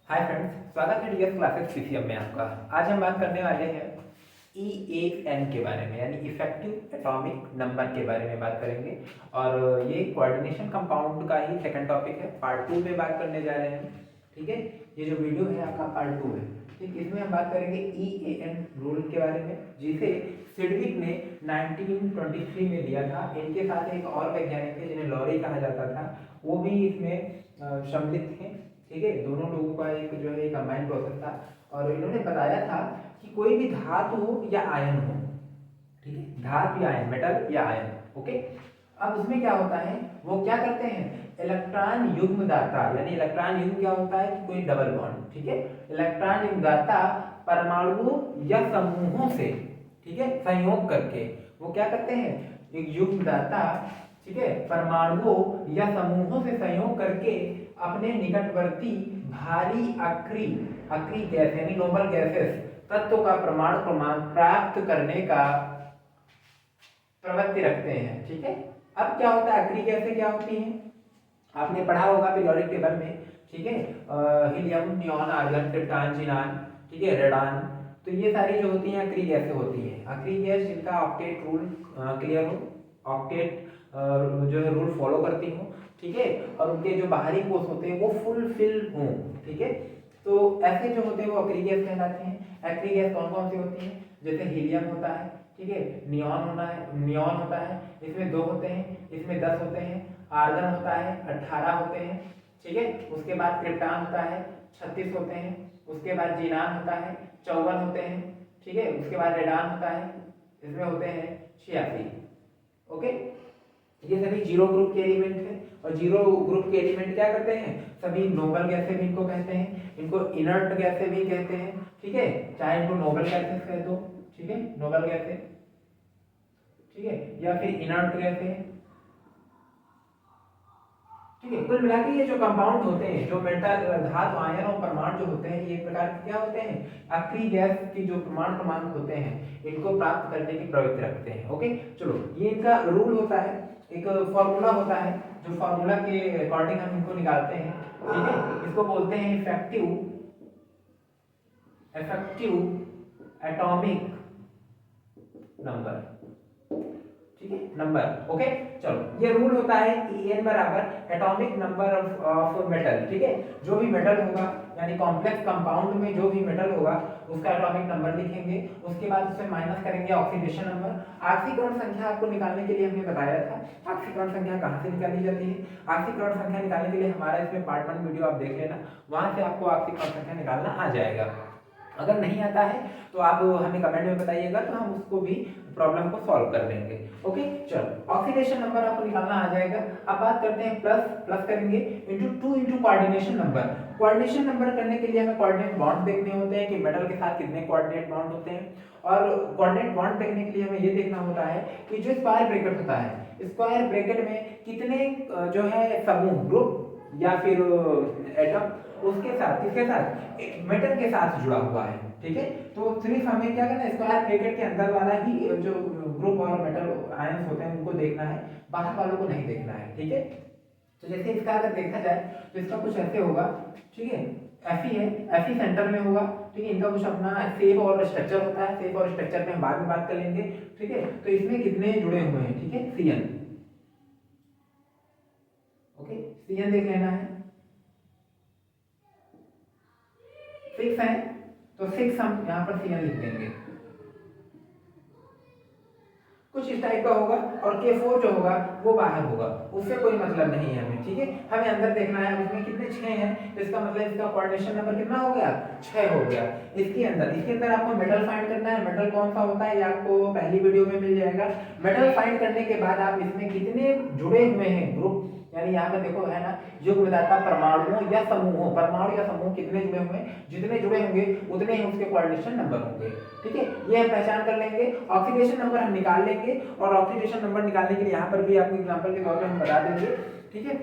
Hi friends, स्वागत है DS classes PCM में आपका। आज हम बात करने वाले हैं EAN के बारे में, यानी इफेक्टिव एटॉमिक नंबर के बारे में बात करेंगे। और ये कोऑर्डिनेशन कंपाउंड का ही सेकंड टॉपिक है, पार्ट 2 में बात करने जा रहे हैं। ठीक है, ये जो वीडियो है आपका पार्ट 2 है। ठीक, इसमें हम बात करेंगे EAN रूल के बारे में, जिसे सिडविक ने 1923 में दिया था। इनके साथ एक और वैज्ञानिक थे जिन्हें लॉरी कहा जाता था, वो भी इसमें सम्मिलित थे। ठीक है, दोनों लोगों का एक जो है कंबाइंड प्रोसेस था और इन्होंने बताया था कि कोई भी धातु हो या आयन हो, ठीक है, धातु या आयन, मेटल या आयन, ओके। अब उसमें क्या होता है, वो क्या करते हैं, इलेक्ट्रॉन युग्मदाता, यानी इलेक्ट्रॉन युग्म क्या होता है कि कोई डबल बॉन्ड, ठीक है, इलेक्ट्रॉन युग्मदाता परमाणुओं या समूहों से, ठीक है, संयोग करके वो क्या करते हैं, एक युग्मदाता, ठीक है, परमाणुओं या समूहों से संयोग करके अपने निकटवर्ती भारी अक्रिय गैस यानी नोबल गैसेस तत्व का परमाणु क्रमांक प्राप्त करने का प्रवृत्ति रखते हैं। ठीक है, अब क्या होता है, अक्रिय गैसें क्या होती हैं, आपने पढ़ा होगा पीरियोडिक टेबल में। ठीक है, हीलियम, नियॉन, आर्गन, क्रिप्टॉन, जिनान, ठीक है, रेडान, तो ये सारी जो होती हैं अक्रिय गैसें होती हैं। अक्रिय गैस जिनका ऑक्टेट रूल क्लियर हो, ऑक्टेट जो है रूल फॉलो करती हो, ठीक है, और उनके जो बाहरी कोष होते हैं वो फुलफिल हों, ठीक है, तो ऐसे जो होते हैं वो अक्रिय गैस कहलाते हैं। अक्रिय गैस कौन कौन सी होती हैं, जैसे हीलियम होता है, ठीक है, नियॉन होता है, इसमें 2 होते हैं, इसमें 10 होते हैं, आर्गन होता है 18 होते हैं, ठीक है, उसके बाद क्रिप्टॉन होता है 36 होते हैं, उसके बाद जीनान होता है 54 होते हैं, ठीक है, उसके बाद रेडान होता है, इसमें होते हैं 86। ओके, ये सभी जीरो ग्रुप के एलिमेंट है और जीरो ग्रुप के एलिमेंट क्या करते हैं, सभी नोबल गैसें भी इनको कहते हैं, इनको इनर्ट गैसें भी कहते हैं, ठीक है, चाहे इनको नोबल गैसेस कह दो, ठीक है, नोबल गैसें, ठीक है, या फिर इनर्ट गैसें, ठीक है। कुल मिला के ये जो कंपाउंड होते हैं, जो मेटल, धातु, आयन और परमाणु जो होते हैं, ये एक प्रकार के क्या होते हैं, अक्रिय गैस की जो परमाणु क्रमांक होते हैं, इनको प्राप्त करने की प्रवृत्ति रखते हैं। ओके, चलो, ये इनका रूल होता है, एक फॉर्मूला होता है, जो फॉर्मूला के अकॉर्डिंग हम इनको निकालते हैं, ठीक है, इसको बोलते हैं इफेक्टिव एटॉमिक नंबर, ठीक है, नंबर। ओके, चलो, ये रूल होता है En बराबर एटॉमिक नंबर ऑफ मेटल, ठीक है, जो भी मेटल होगा यानी कॉम्प्लेक्स कंपाउंड में जो भी मेटल होगा उसका एटॉमिक नंबर लिखेंगे, उसके बाद उससे माइनस करेंगे ऑक्सीडेशन नंबर। ऑक्सीकरण संख्या आपको निकालने के लिए हमने बताया था, ऑक्सीकरण संख्या कहाँ से निकाली जाती है। ऑक्सीकरण संख्या निकालने के लिए हमारा इसमें पार्ट 1 वीडियो आप देख लेना, वहां से आपको ऑक्सीकरण संख्या निकालना आ जाएगा। अगर नहीं आता है तो आप हमें कमेंट में बताइएगा, तो हम उसको भी प्रॉब्लम को सॉल्व कर देंगे। ओके, चलो, ऑक्सीडेशन नंबर आपको निकालना आ जाएगा। अब बात करते हैं प्लस करेंगे into 2 into coordination number. Coordination number करने के लिए हमें कोऑर्डिनेट बॉन्ड देखने होते हैं कि मेटल के साथ कितने कोऑर्डिनेट बॉन्ड होते हैं, और कोऑर्डिनेट बॉन्ड देखने के लिए हमें ये देखना होता है कि जो स्क्वायर ब्रैकेट होता है, स्क्वायर ब्रैकेट में कितने जो है समूह, ग्रुप या फिर एटम उसके साथ, किसके साथ, मेटल के साथ जुड़ा हुआ है, ठीक है। तो सिर्फ हमें क्या करना है, स्क्वायर ब्रैकेट के अंदर वाला ही जो ग्रुप और मेटल आयंस होते हैं उनको देखना है, बाकी वालों को नहीं देखना है, ठीक है। तो जैसे इसका अगर देखा जाए तो इसका कुछ ऐसे होगा, ठीक है, Fe है, Fe सेंटर में होगा, ठीक है, इनका कुछ अपना शेप और स्ट्रक्चर होता है, शेप और स्ट्रक्चर पे हम बाद में बात कर लेंगे, ठीक है। तो इसमें कितने जुड़े हुए हैं, ठीक है, Cn, ओके, Cn देख लेना है, 6 है, तो 6 हम यहाँ पर Cn लिख देंगे, कुछ इस टाइप का होगा, और K4 जो होगा वो बाहर होगा, उससे कोई मतलब नहीं है हमें, ठीक है, हमें अंदर देखना है। उसमें कितने 6 हैं, तो इसका मतलब इसका कोऑर्डिनेशन नंबर कितना हो गया, 6 हो गया। इसके अंदर आपको मेटल फाइंड करना है, मेटल कौन सा होता है ये आपको पहली वीडियो में मिल जाएगा। मेटल फाइंड करने के बाद आप इसमें कितने जुड़े हुए हैं ग्रुप, यानी यहाँ पे देखो है ना, युग्मदाता परमाणुओं या समूहों, परमाणु या समूह कितने जुड़े हुए हैं, जितने जुड़े होंगे उतने ही उसके कोऑर्डिनेशन नंबर होंगे, ठीक है, ये हम पहचान कर लेंगे। ऑक्सीडेशन नंबर हम निकाल लेंगे, और ऑक्सीडेशन नंबर निकालने के लिए यहाँ पर भी आपको एग्जांपल के तौर पे हम बता देंगे, ठीक है।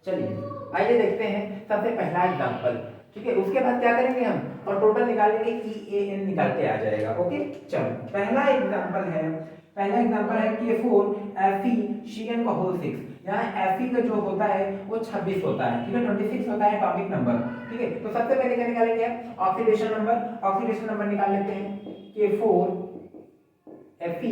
चलिए आइए देखते हैं सबसे पहला एग्जांपल, ठीक है, उसके बाद क्या करेंगे हम, और टोटल निकालेंगे, EAN निकाल के आ जाएगा। ओके, चलो, पहला एग्जांपल है K4 Fe Cn का होल 6। यहाँ Fe का जो होता है वो 26 होता है, ठीक है, 26 होता है एटॉमिक नंबर, ठीक है। तो सबसे पहले क्या निकालेंगे, ऑक्सीडेशन नंबर निकाल लेते हैं, K4 Fe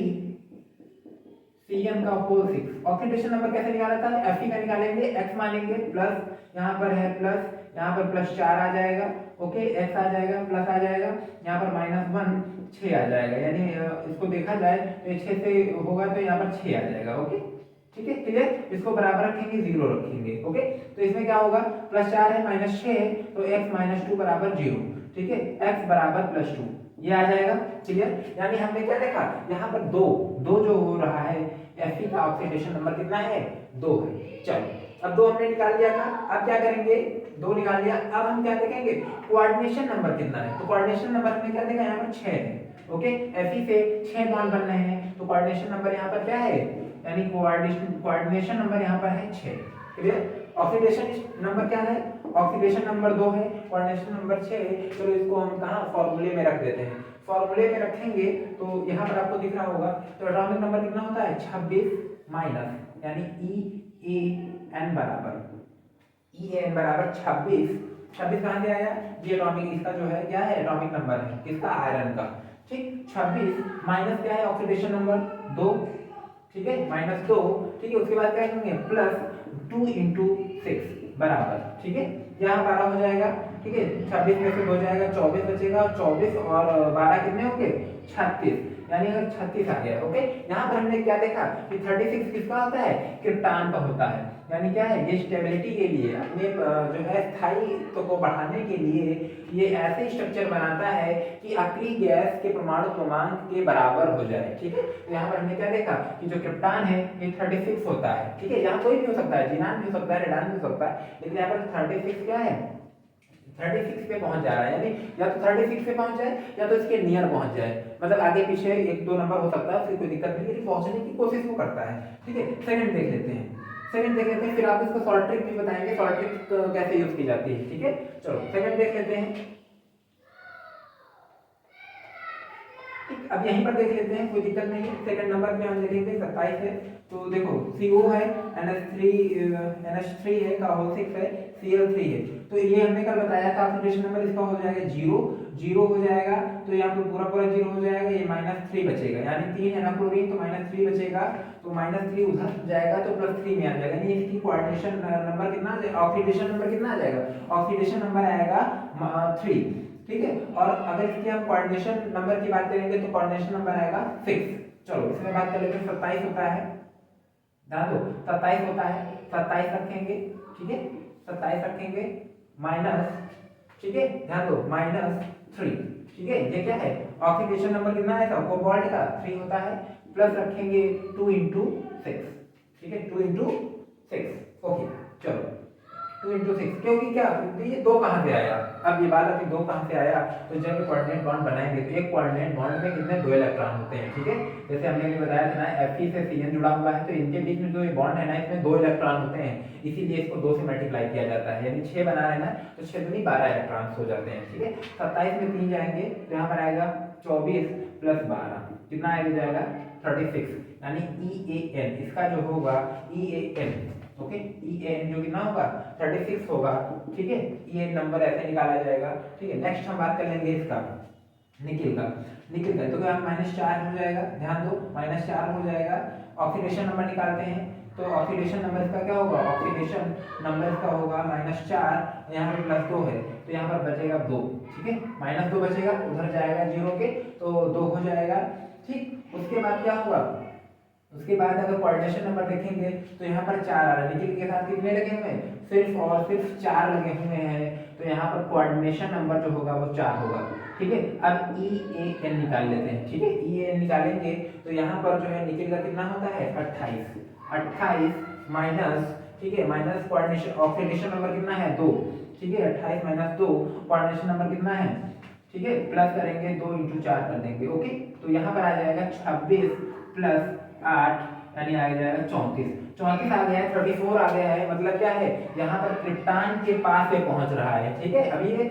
Cn का होल 6। ऑक्सीडेशन नंबर कैसे निकाला था, Fe का निकालेंगे, x मानेंगे प्लस, यहाँ पर है प्लस, यहाँ पर प्लस 4 आ जाएगा, ओके, x आ जाएगा प्लस आ जाएगा, यहाँ पर -1 6 आ जाएगा, यानी इसको देखा जाए तो 6 से होगा तो यहाँ पर 6 आ जाएगा, ओके, ठीक है, क्लियर। इसको बराबर रखेंगे, 0 रखेंगे, ओके। तो इसमें क्या होगा, +4 है -6 है तो x -2 बराबर 0, ठीक है, x बराबर +2 ये आ जाएगा, क्लियर। यानी हमने क्या देखा, यहाँ पर दो जो हो रहा है, Fe का ऑक्सीडेशन नंबर कितना है, 2 है। चलो अब 2 हमने निकाल लिया था, अब क्या करेंगे, 2 निकाल लिया, अब हम क्या देखेंगे, कोऑर्डिनेशन नंबर कितना है। तो कोऑर्डिनेशन नंबर हमने क्या देखा, यहाँ पर 6 है, ओके, Fe से 6 बॉन्ड बन रहे हैं, तो कोऑर्डिनेशन नंबर यहाँ पर क्या है, यानी कोऑर्डिनेशन नंबर यहाँ पर है 6, क्लियर। ऑक्सीडेशन नंबर क्या है, ऑक्सीडेशन नंबर 2 है, कोऑर्डिनेशन नंबर 6 है। चलो इसको हम कहाँ, फॉर्मूले में रख देते हैं, फॉर्मूले में रखेंगे तो यहाँ पर आपको दिख रहा होगा, तो एटॉमिक नंबर कितना होता है, 26 माइनस, यानी EAN बराबर 26 कहाँ से आया, ये एटॉमिक, इसका जो है क्या है, एटॉमिक नंबर है किसका, आयरन का, ठीक। 26 माइनस क्या है, ऑक्सीडेशन नंबर 2, ठीक है, -2, ठीक है। उसके बाद क्या करेंगे, +2 × 6 बराबर, ठीक है, यहाँ 12 हो जाएगा, ठीक है, 26 में से 2 जाएगा, 24 बचेगा, 24 और 12 कितने होंगे, 36, यानी अगर 36 आ गया, ओके। यहाँ पर हमने क्या देखा कि 36 किसका होता है, क्रिप्टॉन का होता है, यानी क्या है, ये स्टेबिलिटी के लिए, अपने जो है स्थायित्व को बढ़ाने के लिए ये ऐसे स्ट्रक्चर बनाता है कि आखिरी गैस के परमाणु क्रमांक के बराबर हो जाए, ठीक है। तो यहाँ पर हमने क्या देखा कि जो क्रिप्टॉन है ये 36 होता है, ठीक है, यहाँ कोई भी हो सकता है, जिनान भी हो सकता है, रेडान भी हो सकता है, लेकिन यहाँ पर 36 क्या है, 36 पे पहुंच जा रहा है, यानी या तो 36 पे पहुंच जाए या तो इसके नियर पहुंच जाए, मतलब आगे पीछे 1-2 नंबर हो सकता है, उसकी कोई दिक्कत नहीं, लेकिन पहुंचने की कोशिश वो करता है, ठीक है। सेकंड देख लेते हैं, फिर आप इसको सॉल्ट ट्रिक भी बताएंगे, सॉल्ट ट्रिक कैसे यूज की जाती है, ठीक है। चलो सेकंड देख लेते हैं, अब यहीं पर देख लेते हैं, कोई दिक्कत नहीं है। सेकंड नंबर पे हम देखेंगे 27 है, तो देखो CO है, NH3 है का होल 6 है, Cl3 है, तो ये हमने कल बताया था, ऑक्सीडेशन नंबर इसका हो जाएगा 0 हो जाएगा, तो यहाँ पे पूरा 0 हो जाएगा, ये -3 बचेगा, यानी 3 है ना क्लोरीन, तो -3 बचेगा, तो -3 उधर जाएगा तो +3 में आ जाएगा, यानी इसकी कोऑर्डिनेशन नंबर कितना, ऑक्सीडेशन नंबर कितना आ जाएगा, ऑक्सीडेशन नंबर आएगा 3, ठीक है। और अगर इसकी हम कोऑर्डिनेशन नंबर की बात करेंगे तो कोऑर्डिनेशन नंबर आएगा 6। चलो इसमें बात कर लेते हैं, 27 होता है, ध्यान दो 27 होता है, 27 रखेंगे, ठीक है, 27 रखेंगे माइनस, ठीक है, ध्यान दो -3, ठीक है, ये क्या है, ऑक्सीडेशन नंबर कितना है, कोबाल्ट का 3 होता है, प्लस रखेंगे 2 × 6, ठीक है, 2 × 6, ओके। चलो 2 × 6, क्योंकि क्या, ये 2 कहाँ से आया, अब ये बात है कि 2 कहाँ से आया, तो जब कोऑर्डिनेट बॉन्ड बनाएंगे तो एक कोऑर्डिनेट बॉन्ड में कितने 2 इलेक्ट्रॉन होते हैं, ठीक है। जैसे हमने भी बताया था ना, Fe से Cn जुड़ा हुआ है, तो इनके बीच में जो ये बॉन्ड है ना, इसमें 2 इलेक्ट्रॉन होते हैं, इसीलिए इसको 2 से मल्टीप्लाई किया जाता है, यानी 6 बना रहे ना, तो 6 दूनी 12 इलेक्ट्रॉन हो जाते हैं, ठीक है। 27 में 3 जाएंगे तो यहाँ पर आएगा 24 + 12, कितना आएगा, जाएगा 36, यानी EAN, इसका जो होगा EAN, ओके, EAN जो कितना होगा 36 होगा, ठीक है, EAN नंबर ऐसे निकाला जाएगा, ठीक है। नेक्स्ट हम बात कर लेंगे इसका निकिल का, तो क्या -4 हो जाएगा, ध्यान दो -4 हो जाएगा। ऑक्सीडेशन नंबर निकालते हैं, तो ऑक्सीडेशन नंबर इसका क्या होगा, ऑक्सीडेशन नंबर इसका होगा -4, यहाँ पे +2 है, तो यहाँ पर बचेगा 2, ठीक है, -2 बचेगा, उधर जाएगा 0 के, तो 2 हो जाएगा, ठीक। उसके बाद क्या होगा, उसके बाद अगर कोऑर्डिनेशन नंबर देखेंगे तो यहाँ पर 4 आ रहा है, निकिल के साथ कितने लगे हुए हैं, सिर्फ और सिर्फ 4 लगे हुए हैं, तो यहाँ पर कोऑर्डिनेशन नंबर जो होगा वो 4 होगा, ठीक है। अब EAN निकाल लेते हैं, ठीक है, EAN निकालेंगे तो यहाँ पर जो है निकिल का कितना होता है 28 माइनस, ठीक है, माइनस कोऑर्डिनेशन, ऑक्सीडेशन नंबर कितना है 2, ठीक है, 28 - 2, कोऑर्डिनेशन नंबर कितना है, ठीक है, प्लस करेंगे 2 × 4 कर देंगे, ओके। तो यहाँ पर आ जाएगा 26 + 8 यानी आ जाएगा 34 आ गया है, 34 आ गया है, मतलब क्या है यहाँ पर क्रिप्टान के पास में पहुंच रहा है। ठीक है, अभी ये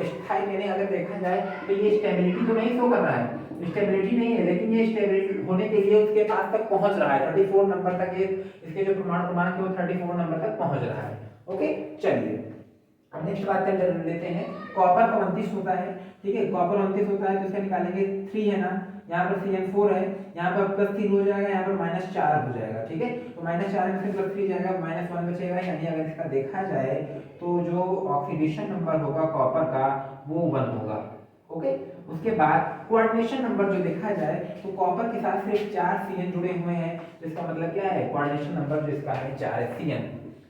स्थायी मैंने अगर देखा जाए तो ये स्टेबिलिटी तो नहीं शो कर रहा है, स्टेबिलिटी नहीं है, लेकिन ये स्टेबिलिटी होने के लिए उसके पास तक पहुंच रहा है, 34 नंबर तक ये इसके जो प्रमाण क्रमांक है वो 34 नंबर तक पहुंच रहा है। ओके, चलिए अब नेक्स्ट बात कर लेते हैं। कॉपर का 29 होता है, ठीक है, कॉपर 29 होता है तो इसका निकालेंगे 3 है ना, यहाँ पर CN4 है, यहाँ पर +3 हो जाएगा, यहाँ पर -4 हो जाएगा। ठीक है, तो -4 में से +3 जाएगा, -1 बचेगा, यानी अगर इसका देखा जाए तो जो ऑक्सीडेशन नंबर होगा कॉपर का वो 1 होगा। ओके, उसके बाद कोऑर्डिनेशन नंबर जो देखा जाए तो कॉपर के साथ सिर्फ 4 CN जुड़े हुए हैं, तो इसका मतलब क्या है, कोऑर्डिनेशन नंबर जो इसका है 4 है,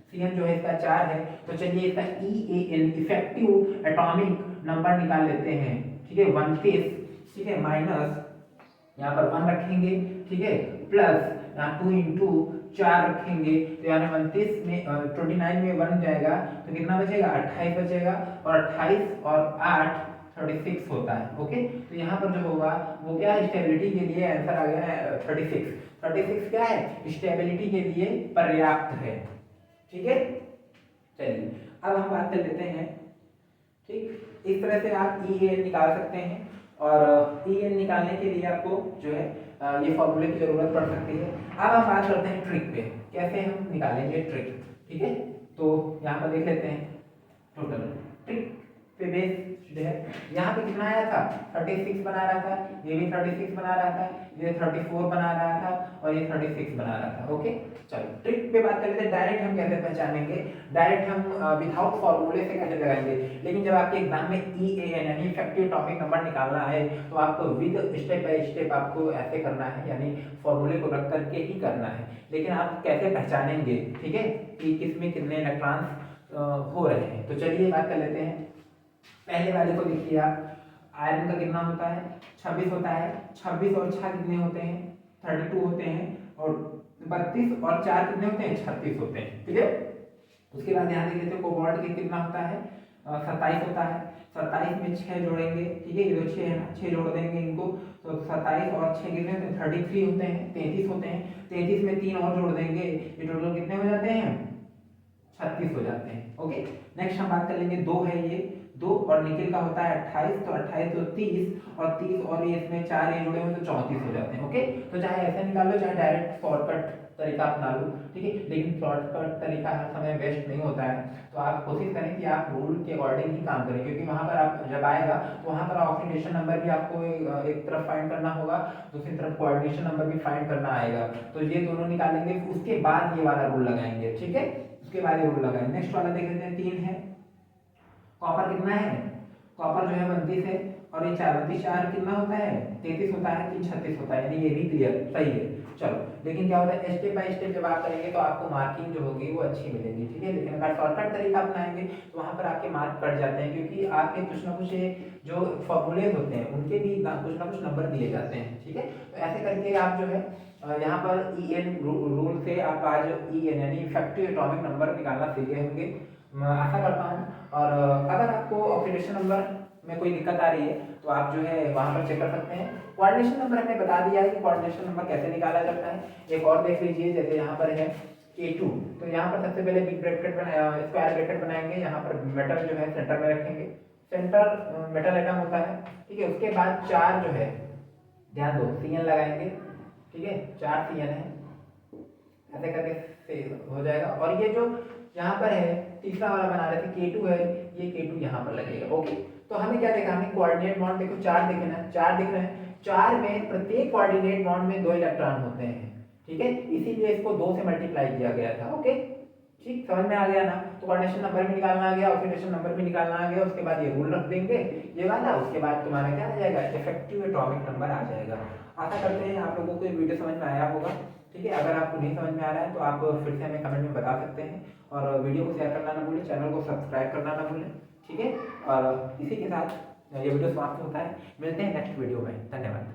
CN जो है इसका 4 है। तो चलिए इसका EAN इफेक्टिव एटॉमिक नंबर निकाल लेते हैं। ठीक है, 29, ठीक है, माइनस यहाँ पर 1 रखेंगे, ठीक है, प्लस यहाँ 2 इंटू 4 रखेंगे, तो यानी 29 में 29 में 1 जाएगा तो कितना बचेगा, 28 बचेगा, और 28 और 8 36 होता है। ओके, तो यहाँ पर जो होगा वो क्या है, स्टेबिलिटी के लिए आंसर आ गया है 36 क्या है, स्टेबिलिटी के लिए पर्याप्त है। ठीक है, चलिए अब हम बात कर लेते हैं। ठीक, इस तरह से आप EAN निकाल सकते हैं, और EAN निकालने के लिए आपको जो है ये फॉर्मूले की जरूरत पड़ सकती है। अब हम बात करते हैं ट्रिक पे, कैसे हम निकालेंगे ट्रिक। ठीक है, तो यहाँ पर देख लेते हैं टोटल ट्रिक पे बेस जो है, यहाँ पे कितना आया था, 36 बना रहा था, ये भी 36 बना रहा था, ये 34 बना रहा था, और ये 36 बना रहा था। ओके, चलो ट्रिक पे बात कर लेते हैं। डायरेक्ट हम कैसे पहचानेंगे, डायरेक्ट हम विदाउट फॉर्मूले से कैसे लगाएंगे, लेकिन जब आपके एग्जाम में EAN यानी इफेक्टिव एटॉमिक नंबर निकालना है तो आपको विद स्टेप बाय स्टेप आपको ऐसे करना है, यानी फॉर्मूले को रख करके ही करना है। लेकिन आप कैसे पहचानेंगे, ठीक है, कि किसमें कितने इलेक्ट्रॉन्स हो रहे हैं, तो चलिए बात कर लेते हैं। पहले वाले को देखिए आप, आयरन का कितना होता है, 26 होता है, 26 और 6 कितने होते हैं, 32 होते हैं, और 32 और 4 कितने होते हैं, 36 होते हैं। ठीक है, उसके बाद यहाँ देख लेते हैं कोबाल्ट के कितना होता है, 27 होता है, 27 में 6 जोड़ेंगे, ठीक है, ये तो 6 है ना, 6 जोड़ देंगे इनको, तो 27 और 6 कितने होते हैं, 33 होते हैं, 33 होते हैं, 33 में 3 और जोड़ देंगे, ये टोटल कितने हो जाते हैं, 36 हो जाते हैं। ओके, नेक्स्ट हम बात कर लेंगे, 2 है ये, 2 और निकल का होता है 28, तो 28 तो 30, और 30 और ये इसमें 4 ये जुड़े हुए तो 34 हो जाते हैं। ओके, तो चाहे ऐसे निकाल लो, चाहे डायरेक्ट शॉर्टकट तरीका अपना लो, ठीक है, लेकिन शॉर्टकट तरीका हर समय वेस्ट नहीं होता है, तो आप कोशिश करें कि आप रूल के अकॉर्डिंग ही काम करें, क्योंकि वहाँ पर आप जब आएगा तो वहाँ पर ऑक्सीडेशन नंबर भी आपको एक तरफ फाइंड करना होगा, दूसरी तरफ कोऑर्डिनेशन नंबर भी फाइंड करना आएगा, तो ये दोनों निकालेंगे, उसके बाद ये वाला रूल लगाएंगे। ठीक है, उसके बाद ये रूल लगाएंगे। नेक्स्ट वाला देख लेते हैं, 3 है, कॉपर कितना है, कॉपर जो है 32 है, और ये 4 कितना होता है, 33 होता है, 3 36 होता है, यानी ये भी क्लियर सही है। चलो, लेकिन क्या होता है, स्टेप बाय स्टेप जब आप करेंगे तो आपको मार्किंग जो होगी वो अच्छी मिलेगी। ठीक है, लेकिन अगर शॉर्टकट तरीका अपनाएंगे तो वहाँ पर आपके मार्क कट जाते हैं, क्योंकि आपके कुछ ना कुछ जो फॉर्मूलेज होते हैं उनके भी कुछ ना कुछ नंबर दिए जाते हैं। ठीक है, तो ऐसे करके आप जो है यहाँ पर EN रूल से आप आज EN यानी इफेक्टिव एटॉमिक नंबर निकालना सीख गए होंगे, मैं आशा करता हूँ। और अगर आपको ऑक्सीडेशन नंबर में कोई दिक्कत आ रही है तो आप जो है वहाँ पर चेक कर सकते हैं। कोऑर्डिनेशन नंबर हमने बता दिया है कि कोऑर्डिनेशन नंबर कैसे निकाला जाता है। एक और देख लीजिए, जैसे यहाँ पर है K2, तो यहाँ पर सबसे पहले बिग ब्रैकेट स्क्वायर ब्रैकेट बनाएंगे, यहाँ पर मेटल जो है सेंटर में रखेंगे, सेंटर मेटल एटम होता है। ठीक है, उसके बाद 4 जो है, ध्यान दो, CN लगाएंगे, ठीक है, 4 CN है, ऐसे करके हो जाएगा। और ये जो यहाँ पर है तीसरा वाला बना रहे थे K2 है, ये K2 यहाँ पर लगेगा। ओके, तो हमें क्या देखा, हमें कोऑर्डिनेट बॉन्ड देखो 4 दिखे ना, 4 दिख रहे हैं, 4 में प्रत्येक कोऑर्डिनेट बॉन्ड में 2 इलेक्ट्रॉन होते हैं। ठीक है, इसीलिए इसको 2 से मल्टीप्लाई किया गया था। ओके, ठीक, समझ में आ गया ना, तो कोऑर्डिनेशन नंबर भी निकालना आ गया, ऑक्सीडेशन नंबर भी निकालना आ गया, उसके बाद ये रूल रख देंगे ये वाला, उसके बाद तुम्हारा क्या आ जाएगा, इफेक्टिव एटॉमिक नंबर आ जाएगा। आशा करते हैं आप लोगों को ये वीडियो समझ में आया होगा। ठीक है, अगर आपको नहीं समझ में आ रहा है तो आप फिर से हमें कमेंट में बता सकते हैं, और वीडियो को शेयर करना ना भूलें, चैनल को सब्सक्राइब करना ना भूलें। ठीक है, और इसी के साथ ये वीडियो समाप्त होता है, मिलते हैं नेक्स्ट वीडियो में, धन्यवाद।